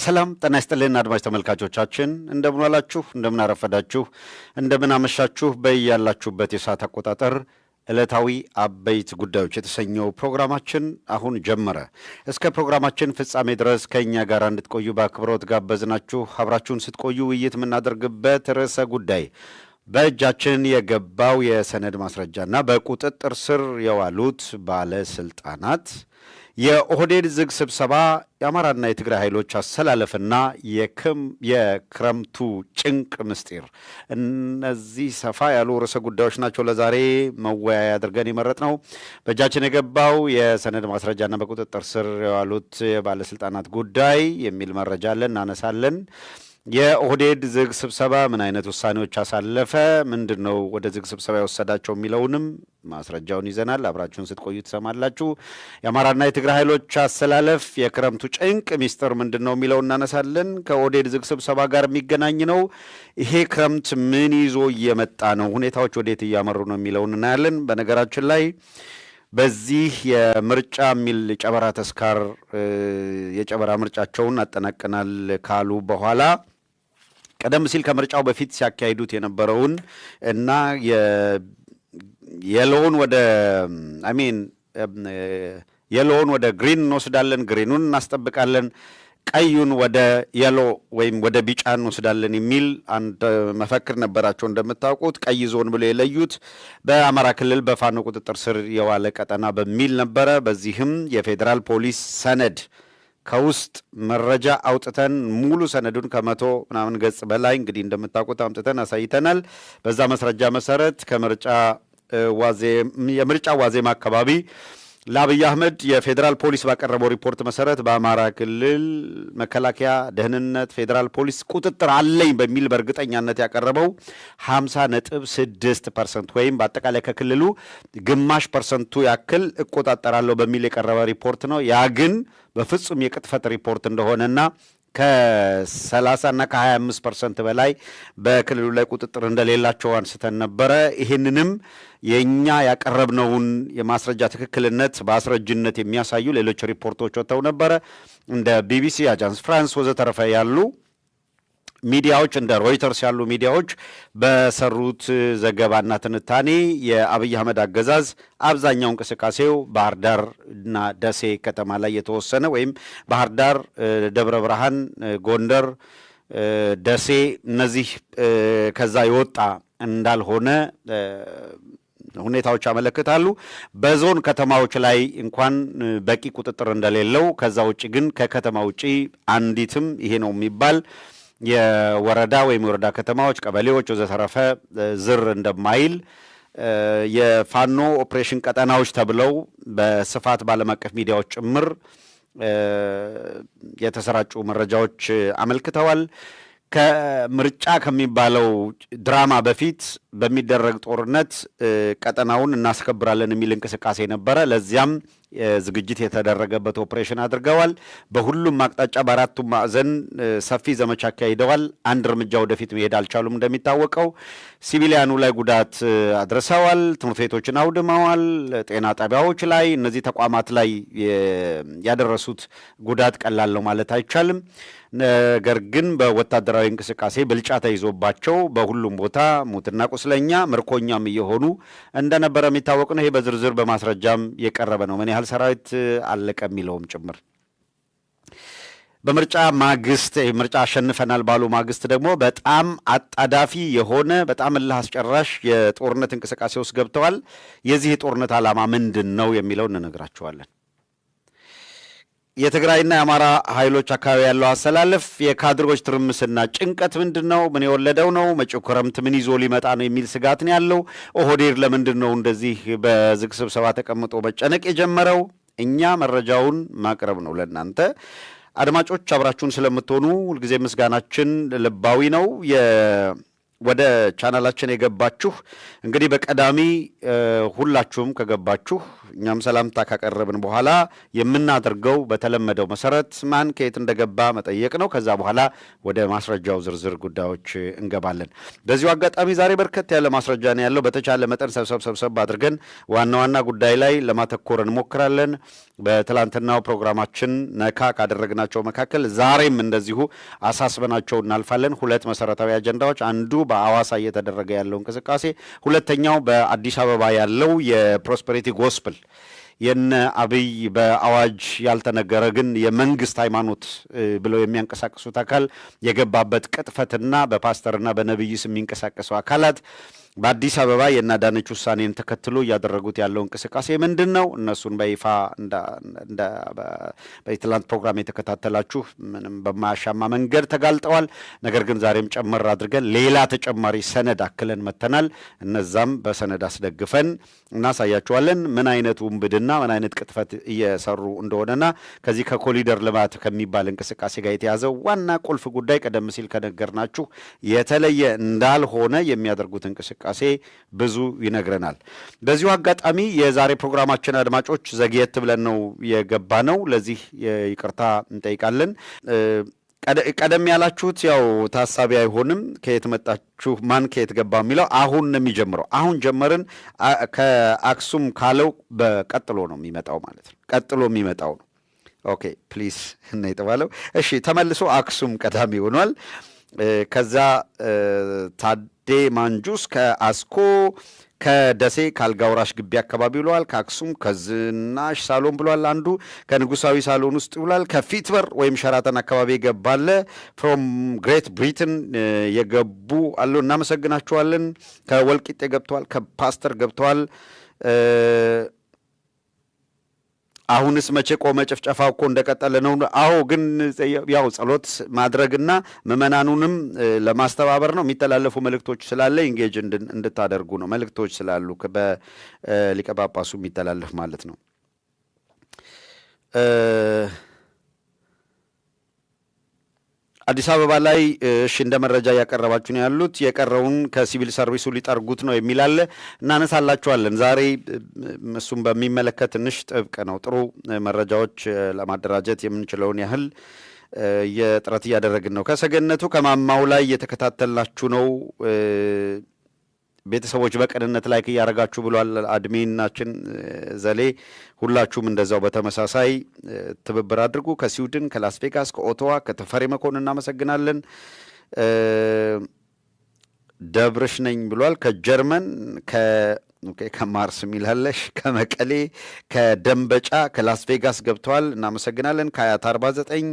ሰላም ጤና ይስጥልን አድማጭ ተመልካቾቻችን እንደምን ዋላችሁ እንደምን አረፈዳችሁ እንደምን አመሻችሁ በያላችሁበት የሰዓት አቆጣጠር ዕለታዊ አበይት ጉዳዮች የተሰኘው ፕሮግራማችን አሁን ጀመረ። እስከ ፕሮግራማችን ፍጻሜ ድረስ ከኛ ጋር እንድትቆዩ በአክብሮት ጋበዝናችሁ። አብራችሁን ስትቆዩ ውይይት የምናደርግበት ርዕሰ ጉዳይ በእጃችን የገባው የሰነድ ማስረጃና በቁጥጥር ስር የዋሉት ባለስልጣናት የኦህዴድ ዝግ ስብሰባ የአማራና የትግራይ ኃይሎች አሰላለፍና የክረምቱ ጭንቅ ምስጢር እነዚህ ሰፋ ያሉ ርዕሰ ጉዳዮች ናቸው ለዛሬ መወያያ አድርገን የመረጥነው። በእጃችን የገባው የሰነድ ማስረጃና በቁጥጥር ስር የዋሉት የባለስልጣናት ጉዳይ የሚል መረጃ አለን እናነሳለን። የኦህዴድ ዝግ ስብሰባ ምን አይነት ውሳኔዎች አሳለፈ፣ ምንድነው ወደ ዝግ ስብሰባ የወሰዳቸው የሚለውንም ማስረጃውን ይዘናል። አብራችሁን ስትቆዩ ትሰማላችሁ። የአማራና የትግራይ ኃይሎች አሰላለፍ የክረምቱ ጭንቅ ሚስጥር ምንድነው የሚለውን እናነሳለን። ከኦህዴድ ዝግ ስብሰባ ጋር የሚገናኝ ነው። ይሄ ክረምት ምን ይዞ እየመጣ ነው፣ ሁኔታዎች ወዴት እያመሩ ነው የሚለውን እናያለን። በነገራችን ላይ በዚህ የምርጫ የሚል ጨበራ ተስካር የጨበራ ምርጫቸውን አጠናቀናል ካሉ በኋላ ቀደም ሲል ከምርጫው በፊት ሲያካሂዱት የነበረውን እና የሎውን ወደ ግሪን እንወስዳለን፣ ግሪኑን እናስጠብቃለን፣ ቀዩን ወደ የሎ ወይም ወደ ቢጫ እንወስዳለን የሚል አንድ መፈክር ነበራቸው። እንደምታውቁት ቀይ ዞን ብለው የለዩት በአማራ ክልል በፋኖ ቁጥጥር ስር የዋለ ቀጠና በሚል ነበረ። በዚህም የፌዴራል ፖሊስ ሰነድ ከውስጥ መረጃ አውጥተን ሙሉ ሰነዱን ከ100 ምናምን ገጽ በላይ እንግዲህ እንደምታውቁት አምጥተን አሳይተናል። በዛ መስረጃ መሰረት የምርጫ ዋዜማ አካባቢ ለአብይ አህመድ የፌዴራል ፖሊስ ባቀረበው ሪፖርት መሰረት በአማራ ክልል መከላከያ፣ ደህንነት፣ ፌዴራል ፖሊስ ቁጥጥር አለኝ በሚል በእርግጠኛነት ያቀረበው 50.6% ወይም በአጠቃላይ ከክልሉ ግማሽ ፐርሰንቱ ያክል እቆጣጠራለሁ በሚል የቀረበ ሪፖርት ነው። ያ ግን በፍጹም የቅጥፈት ሪፖርት እንደሆነና ከ30 እና ከ25% በላይ በክልሉ ላይ ቁጥጥር እንደሌላቸው አንስተን ነበረ። ይህንንም የኛ ያቀረብነውን የማስረጃ ትክክልነት በአስረጅነት የሚያሳዩ ሌሎች ሪፖርቶች ወጥተው ነበረ። እንደ ቢቢሲ፣ አጃንስ ፍራንስ ወዘተረፈ ያሉ ሚዲያዎች እንደ ሮይተርስ ያሉ ሚዲያዎች በሰሩት ዘገባና ትንታኔ የአብይ አህመድ አገዛዝ አብዛኛው እንቅስቃሴው ባህር ዳር እና ደሴ ከተማ ላይ የተወሰነ ወይም ባህር ዳር፣ ደብረ ብርሃን፣ ጎንደር፣ ደሴ እነዚህ ከዛ የወጣ እንዳልሆነ ሁኔታዎች ያመለክታሉ። በዞን ከተማዎች ላይ እንኳን በቂ ቁጥጥር እንደሌለው፣ ከዛ ውጭ ግን ከከተማ ውጭ አንዲትም ይሄ ነው የሚባል የወረዳ ወይም የወረዳ ከተማዎች፣ ቀበሌዎች ወዘተረፈ ዝር እንደማይል የፋኖ ኦፕሬሽን ቀጠናዎች ተብለው በስፋት ባለም አቀፍ ሚዲያዎች ጭምር የተሰራጩ መረጃዎች አመልክተዋል። ከምርጫ ከሚባለው ድራማ በፊት በሚደረግ ጦርነት ቀጠናውን እናስከብራለን የሚል እንቅስቃሴ ነበረ። ለዚያም ዝግጅት የተደረገበት ኦፕሬሽን አድርገዋል። በሁሉም አቅጣጫ በአራቱም ማዕዘን ሰፊ ዘመቻ አካሂደዋል። አንድ እርምጃ ወደፊት መሄድ አልቻሉም። እንደሚታወቀው ሲቪሊያኑ ላይ ጉዳት አድርሰዋል። ትምህርት ቤቶችን አውድመዋል። ጤና ጣቢያዎች ላይ፣ እነዚህ ተቋማት ላይ ያደረሱት ጉዳት ቀላል ነው ማለት አይቻልም። ነገር ግን በወታደራዊ እንቅስቃሴ ብልጫ ተይዞባቸው በሁሉም ቦታ ሙትና ቁስለኛ ምርኮኛም እየሆኑ እንደነበረ የሚታወቅ ነው። ይሄ በዝርዝር በማስረጃም የቀረበ ነው። ምን ያህል ሰራዊት አለቀ የሚለውም ጭምር። በምርጫ ማግስት ምርጫ አሸንፈናል ባሉ ማግስት ደግሞ በጣም አጣዳፊ የሆነ በጣም እልህ አስጨራሽ የጦርነት እንቅስቃሴ ውስጥ ገብተዋል። የዚህ የጦርነት ዓላማ ምንድን ነው የሚለው እንነግራችኋለን። የትግራይና የአማራ ኃይሎች አካባቢ ያለው አሰላለፍ የካድሮች ትርምስና ጭንቀት ምንድን ነው? ምን የወለደው ነው? መጪው ክረምት ምን ይዞ ሊመጣ ነው የሚል ስጋት ነው ያለው። ኦህዴድ ለምንድን ነው እንደዚህ በዝግ ስብሰባ ተቀምጦ መጨነቅ የጀመረው? እኛ መረጃውን ማቅረብ ነው ለእናንተ አድማጮች። አብራችሁን ስለምትሆኑ ሁልጊዜ ምስጋናችን ልባዊ ነው። ወደ ቻናላችን የገባችሁ እንግዲህ በቀዳሚ ሁላችሁም ከገባችሁ እኛም ሰላምታ ካቀረብን በኋላ የምናደርገው በተለመደው መሰረት ማን ከየት እንደገባ መጠየቅ ነው። ከዛ በኋላ ወደ ማስረጃው ዝርዝር ጉዳዮች እንገባለን። በዚሁ አጋጣሚ ዛሬ በርከት ያለ ማስረጃ ነው ያለው። በተቻለ መጠን ሰብሰብ አድርገን ዋና ዋና ጉዳይ ላይ ለማተኮር እንሞክራለን። በትላንትናው ፕሮግራማችን ነካ ካደረግናቸው መካከል ዛሬም እንደዚሁ አሳስበናቸው እናልፋለን። ሁለት መሰረታዊ አጀንዳዎች፣ አንዱ በአዋሳ እየተደረገ ያለው እንቅስቃሴ፣ ሁለተኛው በአዲስ አበባ ያለው የፕሮስፐሪቲ ጎስፕል የነ አብይ በአዋጅ ያልተነገረ ግን የመንግስት ሃይማኖት ብለው የሚያንቀሳቅሱት አካል የገባበት ቅጥፈትና በፓስተርና በነብይ ስም የሚንቀሳቀሱ አካላት በአዲስ አበባ የናዳነች ውሳኔን ተከትሎ እያደረጉት ያለው እንቅስቃሴ ምንድን ነው? እነሱን በይፋ በትላንት ፕሮግራም የተከታተላችሁ ምንም በማያሻማ መንገድ ተጋልጠዋል። ነገር ግን ዛሬም ጨመር አድርገን ሌላ ተጨማሪ ሰነድ አክለን መተናል። እነዛም በሰነድ አስደግፈን እናሳያቸዋለን። ምን አይነት ውንብድና ምን አይነት ቅጥፈት እየሰሩ እንደሆነና ከዚህ ከኮሊደር ልማት ከሚባል እንቅስቃሴ ጋር የተያዘው ዋና ቁልፍ ጉዳይ ቀደም ሲል ከነገርናችሁ የተለየ እንዳልሆነ የሚያደርጉት እንቅስቃሴ ብዙ ይነግረናል። በዚሁ አጋጣሚ የዛሬ ፕሮግራማችን አድማጮች ዘግየት ብለን ነው የገባ ነው። ለዚህ ይቅርታ እንጠይቃለን። ቀደም ያላችሁት ያው ታሳቢ አይሆንም። ከየት መጣችሁ ማን ከየት ገባ የሚለው አሁን ነው የሚጀምረው። አሁን ጀመርን። ከአክሱም ካለው በቀጥሎ ነው የሚመጣው ማለት ነው። ቀጥሎ የሚመጣው ነው። ኦኬ ፕሊዝ እና የተባለው እሺ፣ ተመልሶ አክሱም ቀዳሚ ሆኗል። ከዛ ታዴ ማንጁስ ከአስኮ ከደሴ ከአልጋውራሽ ግቢ አካባቢ ብለዋል። ከአክሱም ከዝናሽ ሳሎን ብለዋል። አንዱ ከንጉሳዊ ሳሎን ውስጥ ብለዋል። ከፊትበር ወይም ሸራተን አካባቢ የገባለ ፍሮም ግሬት ብሪትን የገቡ አሉ። እናመሰግናችኋለን። ከወልቂጤ ገብተዋል። ከፓስተር ገብተዋል። አሁንስ መቼ ቆመ? ጭፍጨፋው እኮ እንደቀጠለ ነው። አዎ፣ ግን ያው ጸሎት ማድረግና ምዕመናኑንም ለማስተባበር ነው። የሚተላለፉ መልእክቶች ስላለ ኢንጌጅ እንድታደርጉ ነው። መልእክቶች ስላሉ በሊቀ ጳጳሱ የሚተላለፍ ማለት ነው። አዲስ አበባ ላይ እሺ እንደ መረጃ እያቀረባችሁ ነው ያሉት። የቀረውን ከሲቪል ሰርቪሱ ሊጠርጉት ነው የሚላለ እናነሳላችኋለን። ዛሬ እሱም በሚመለከት ትንሽ ጥብቅ ነው። ጥሩ መረጃዎች ለማደራጀት የምንችለውን ያህል የጥረት እያደረግን ነው። ከሰገነቱ ከማማው ላይ እየተከታተላችሁ ነው። ቤተሰቦች በቅንነት ላይክ እያደረጋችሁ ብሏል አድሚናችን ዘሌ። ሁላችሁም እንደዛው በተመሳሳይ ትብብር አድርጉ። ከስዊድን፣ ከላስ ቬጋስ፣ ከኦቶዋ፣ ከተፈሪ መኮንን እናመሰግናለን። ደብርሽ ነኝ ብሏል። ከጀርመን ከማርስ ሚላለሽ፣ ከመቀሌ፣ ከደንበጫ፣ ከላስ ቬጋስ ገብተዋል። እናመሰግናለን። ከአያት 49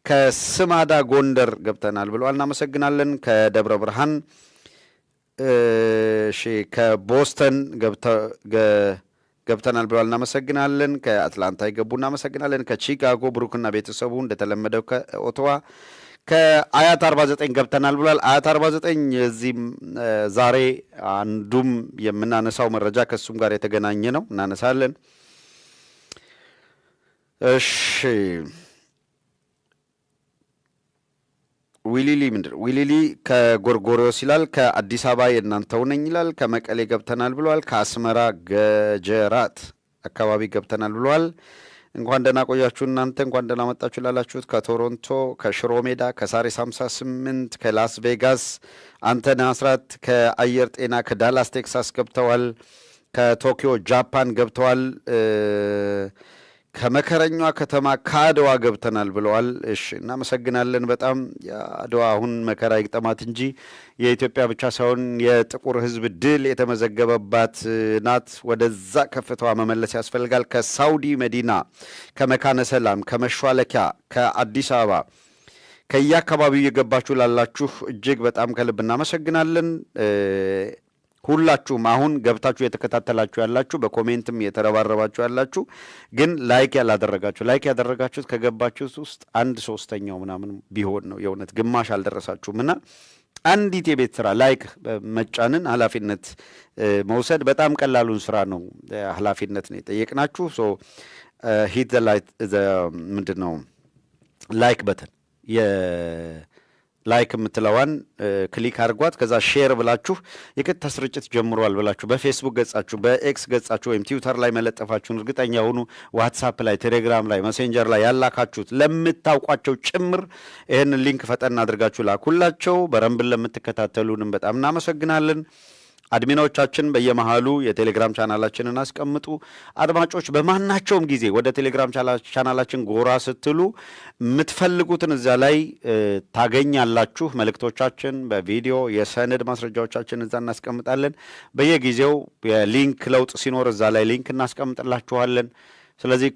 ከስማዳ ጎንደር ገብተናል ብለዋል። እናመሰግናለን። ከደብረ ብርሃን እሺ ከቦስተን ገብተናል ብለዋል። እናመሰግናለን። ከአትላንታ የገቡ እናመሰግናለን። ከቺካጎ ብሩክና ቤተሰቡ እንደተለመደው ከኦቶዋ ከአያት 49 ገብተናል ብሏል። አያት 49 እዚህም ዛሬ አንዱም የምናነሳው መረጃ ከእሱም ጋር የተገናኘ ነው፣ እናነሳለን። እሺ ዊሊሊ ከጎርጎሪዮስ ይላል። ከአዲስ አበባ የእናንተው ነኝ ይላል። ከመቀሌ ገብተናል ብለዋል። ከአስመራ ገጀራት አካባቢ ገብተናል ብለዋል። እንኳን ደህና ቆያችሁ እናንተ፣ እንኳን ደህና መጣችሁ ላላችሁት ከቶሮንቶ፣ ከሽሮ ሜዳ፣ ከሳሪስ 58፣ ከላስ ቬጋስ አንተነ አስራት፣ ከአየር ጤና ከዳላስ ቴክሳስ ገብተዋል። ከቶኪዮ ጃፓን ገብተዋል። ከመከረኛዋ ከተማ ከአድዋ ገብተናል ብለዋል። እሺ እናመሰግናለን በጣም። የአድዋ አሁን መከራ ይግጠማት እንጂ የኢትዮጵያ ብቻ ሳይሆን የጥቁር ሕዝብ ድል የተመዘገበባት ናት። ወደዛ ከፍታዋ መመለስ ያስፈልጋል። ከሳውዲ መዲና፣ ከመካነ ሰላም፣ ከመሿለኪያ፣ ከአዲስ አበባ ከየአካባቢው እየገባችሁ ላላችሁ እጅግ በጣም ከልብ እናመሰግናለን። ሁላችሁም አሁን ገብታችሁ የተከታተላችሁ ያላችሁ፣ በኮሜንትም የተረባረባችሁ ያላችሁ፣ ግን ላይክ ያደረጋችሁት ከገባችሁት ውስጥ 1/3 ምናምን ቢሆን ነው። የእውነት ግማሽ አልደረሳችሁም እና አንዲት የቤት ስራ ላይክ መጫንን ኃላፊነት መውሰድ በጣም ቀላሉን ስራ ነው። ኃላፊነት ነው የጠየቅናችሁ። ሶ ሂት ምንድን ነው ላይክ በተን ላይክ የምትለዋን ክሊክ አድርጓት። ከዛ ሼር ብላችሁ የቀጥታ ስርጭት ጀምሯል ብላችሁ በፌስቡክ ገጻችሁ፣ በኤክስ ገጻችሁ ወይም ትዊተር ላይ መለጠፋችሁን እርግጠኛ ሁኑ። ዋትሳፕ ላይ፣ ቴሌግራም ላይ፣ መሴንጀር ላይ ያላካችሁት ለምታውቋቸው ጭምር ይህንን ሊንክ ፈጠን አድርጋችሁ ላኩላቸው። በረንብን ለምትከታተሉንም በጣም እናመሰግናለን። አድሚኖቻችን በየመሃሉ የቴሌግራም ቻናላችንን አስቀምጡ። አድማጮች በማናቸውም ጊዜ ወደ ቴሌግራም ቻናላችን ጎራ ስትሉ የምትፈልጉትን እዛ ላይ ታገኛላችሁ። መልእክቶቻችን በቪዲዮ የሰነድ ማስረጃዎቻችን እዛ እናስቀምጣለን። በየጊዜው የሊንክ ለውጥ ሲኖር እዛ ላይ ሊንክ እናስቀምጥላችኋለን። ስለዚህ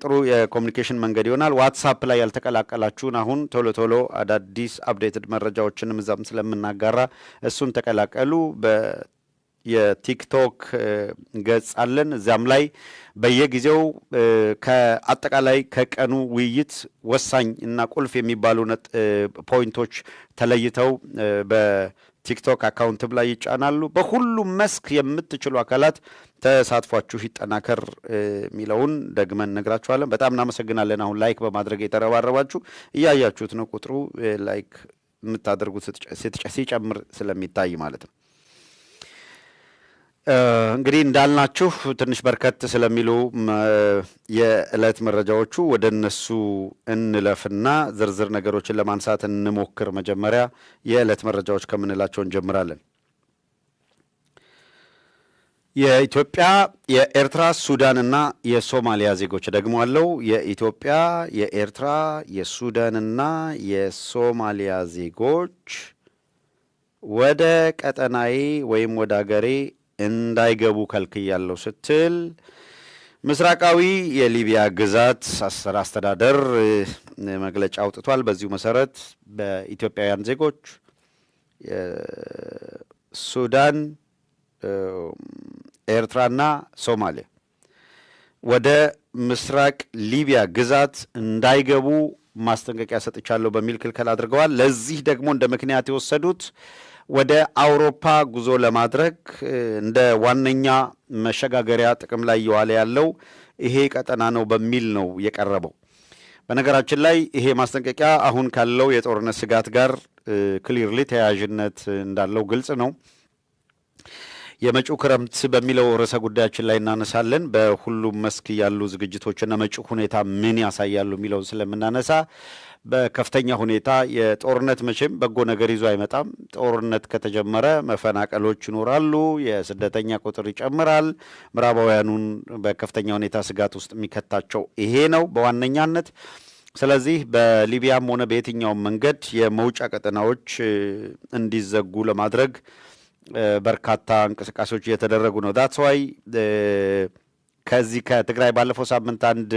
ጥሩ የኮሚኒኬሽን መንገድ ይሆናል። ዋትሳፕ ላይ ያልተቀላቀላችሁን አሁን ቶሎ ቶሎ አዳዲስ አፕዴትድ መረጃዎችንም እዛም ስለምናጋራ እሱን ተቀላቀሉ። የቲክቶክ ገጽ አለን። እዚያም ላይ በየጊዜው ከአጠቃላይ ከቀኑ ውይይት ወሳኝ እና ቁልፍ የሚባሉ ፖይንቶች ተለይተው በቲክቶክ አካውንትም ላይ ይጫናሉ። በሁሉም መስክ የምትችሉ አካላት ተሳትፏችሁ ይጠናከር የሚለውን ደግመን ነግራችኋለን። በጣም እናመሰግናለን። አሁን ላይክ በማድረግ የተረባረባችሁ እያያችሁት ነው። ቁጥሩ ላይክ የምታደርጉት ሲጨምር ስለሚታይ ማለት ነው። እንግዲህ እንዳልናችሁ ትንሽ በርከት ስለሚሉ የዕለት መረጃዎቹ ወደ እነሱ እንለፍና ዝርዝር ነገሮችን ለማንሳት እንሞክር። መጀመሪያ የዕለት መረጃዎች ከምንላቸው እንጀምራለን። የኢትዮጵያ፣ የኤርትራ፣ ሱዳንና የሶማሊያ ዜጎች ደግሞ አለው። የኢትዮጵያ፣ የኤርትራ፣ የሱዳንና የሶማሊያ ዜጎች ወደ ቀጠናዬ ወይም ወደ አገሬ እንዳይገቡ ከልክያለሁ ስትል ምስራቃዊ የሊቢያ ግዛት አስተዳደር መግለጫ አውጥቷል። በዚሁ መሰረት በኢትዮጵያውያን ዜጎች ሱዳን፣ ኤርትራና ሶማሊያ ወደ ምስራቅ ሊቢያ ግዛት እንዳይገቡ ማስጠንቀቂያ ሰጥቻለሁ በሚል ክልከላ አድርገዋል። ለዚህ ደግሞ እንደ ምክንያት የወሰዱት ወደ አውሮፓ ጉዞ ለማድረግ እንደ ዋነኛ መሸጋገሪያ ጥቅም ላይ እየዋለ ያለው ይሄ ቀጠና ነው በሚል ነው የቀረበው። በነገራችን ላይ ይሄ ማስጠንቀቂያ አሁን ካለው የጦርነት ስጋት ጋር ክሊርሊ ተያያዥነት እንዳለው ግልጽ ነው። የመጪው ክረምት በሚለው ርዕሰ ጉዳያችን ላይ እናነሳለን። በሁሉም መስክ ያሉ ዝግጅቶችና መጪው ሁኔታ ምን ያሳያሉ የሚለውን ስለምናነሳ በከፍተኛ ሁኔታ የጦርነት መቼም በጎ ነገር ይዞ አይመጣም። ጦርነት ከተጀመረ መፈናቀሎች ይኖራሉ፣ የስደተኛ ቁጥር ይጨምራል። ምዕራባውያኑን በከፍተኛ ሁኔታ ስጋት ውስጥ የሚከታቸው ይሄ ነው በዋነኛነት። ስለዚህ በሊቢያም ሆነ በየትኛውም መንገድ የመውጫ ቀጠናዎች እንዲዘጉ ለማድረግ በርካታ እንቅስቃሴዎች እየተደረጉ ነው። ዳትስ ዋይ ከዚህ ከትግራይ ባለፈው ሳምንት አንድ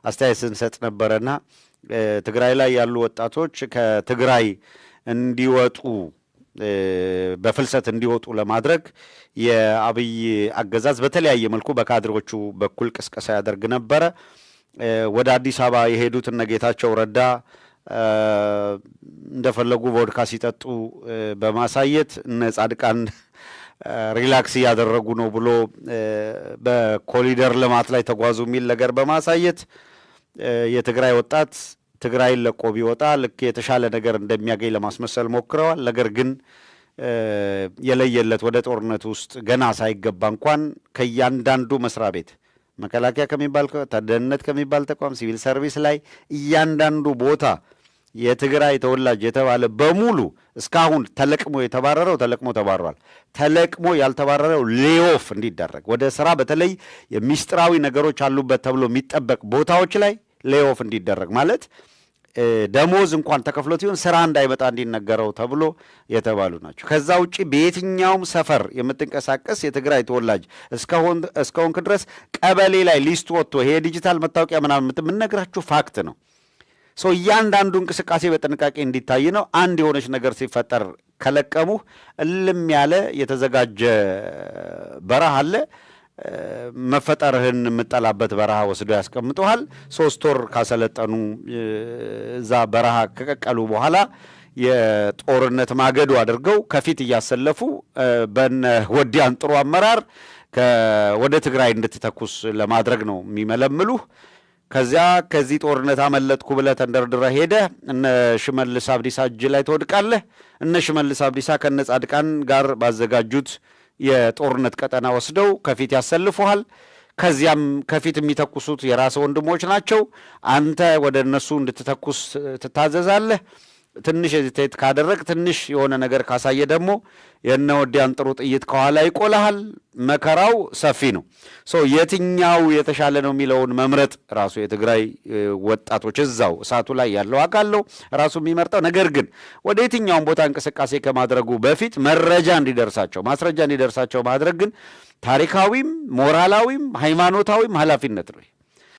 አስተያየት ስንሰጥ ነበረና ትግራይ ላይ ያሉ ወጣቶች ከትግራይ እንዲወጡ በፍልሰት እንዲወጡ ለማድረግ የአብይ አገዛዝ በተለያየ መልኩ በካድሮቹ በኩል ቅስቀሳ ያደርግ ነበረ። ወደ አዲስ አበባ የሄዱት እነ ጌታቸው ረዳ እንደፈለጉ ቮድካ ሲጠጡ በማሳየት እነ ጻድቃን ሪላክስ እያደረጉ ነው ብሎ በኮሪደር ልማት ላይ ተጓዙ የሚል ነገር በማሳየት የትግራይ ወጣት ትግራይን ለቆ ቢወጣ ልክ የተሻለ ነገር እንደሚያገኝ ለማስመሰል ሞክረዋል። ነገር ግን የለየለት ወደ ጦርነት ውስጥ ገና ሳይገባ እንኳን ከእያንዳንዱ መስሪያ ቤት መከላከያ ከሚባል ደህንነት ከሚባል ተቋም ሲቪል ሰርቪስ ላይ እያንዳንዱ ቦታ የትግራይ ተወላጅ የተባለ በሙሉ እስካሁን ተለቅሞ የተባረረው ተለቅሞ ተባረዋል። ተለቅሞ ያልተባረረው ሌኦፍ እንዲደረግ ወደ ስራ በተለይ የሚስጥራዊ ነገሮች አሉበት ተብሎ የሚጠበቅ ቦታዎች ላይ ሌኦፍ እንዲደረግ ማለት ደሞዝ እንኳን ተከፍሎት ይሁን ስራ እንዳይመጣ እንዲነገረው ተብሎ የተባሉ ናቸው። ከዛ ውጪ በየትኛውም ሰፈር የምትንቀሳቀስ የትግራይ ተወላጅ እስከሆንክ ድረስ ቀበሌ ላይ ሊስት ወጥቶ ይሄ ዲጂታል መታወቂያ ምናምን የምነግራችሁ ፋክት ነው። እያንዳንዱ እንቅስቃሴ በጥንቃቄ እንዲታይ ነው። አንድ የሆነች ነገር ሲፈጠር ከለቀሙ እልም ያለ የተዘጋጀ በረሃ አለ። መፈጠርህን የምጠላበት በረሃ ወስዶ ያስቀምጠዋል። 3 ወር ካሰለጠኑ እዛ በረሃ ከቀቀሉ በኋላ የጦርነት ማገዶ አድርገው ከፊት እያሰለፉ በነ ወዲያን ጥሩ አመራር ወደ ትግራይ እንድትተኩስ ለማድረግ ነው የሚመለምሉህ። ከዚያ ከዚህ ጦርነት አመለጥኩ ብለህ ተንደርድረህ ሄደህ እነ ሽመልስ አብዲሳ እጅ ላይ ትወድቃለህ። እነ ሽመልስ አብዲሳ ከነ ጻድቃን ጋር ባዘጋጁት የጦርነት ቀጠና ወስደው ከፊት ያሰልፉሃል። ከዚያም ከፊት የሚተኩሱት የራስ ወንድሞች ናቸው። አንተ ወደ እነሱ እንድትተኩስ ትታዘዛለህ። ትንሽ ሄዚቴት ካደረግ ትንሽ የሆነ ነገር ካሳየ ደግሞ የነ ወዲያን ጥሩ ጥይት ከኋላ ይቆልሃል። መከራው ሰፊ ነው። የትኛው የተሻለ ነው የሚለውን መምረጥ ራሱ የትግራይ ወጣቶች እዛው እሳቱ ላይ ያለው አካል ነው ራሱ የሚመርጠው። ነገር ግን ወደ የትኛውን ቦታ እንቅስቃሴ ከማድረጉ በፊት መረጃ እንዲደርሳቸው ማስረጃ እንዲደርሳቸው ማድረግ ግን ታሪካዊም ሞራላዊም ሃይማኖታዊም ኃላፊነት ነው።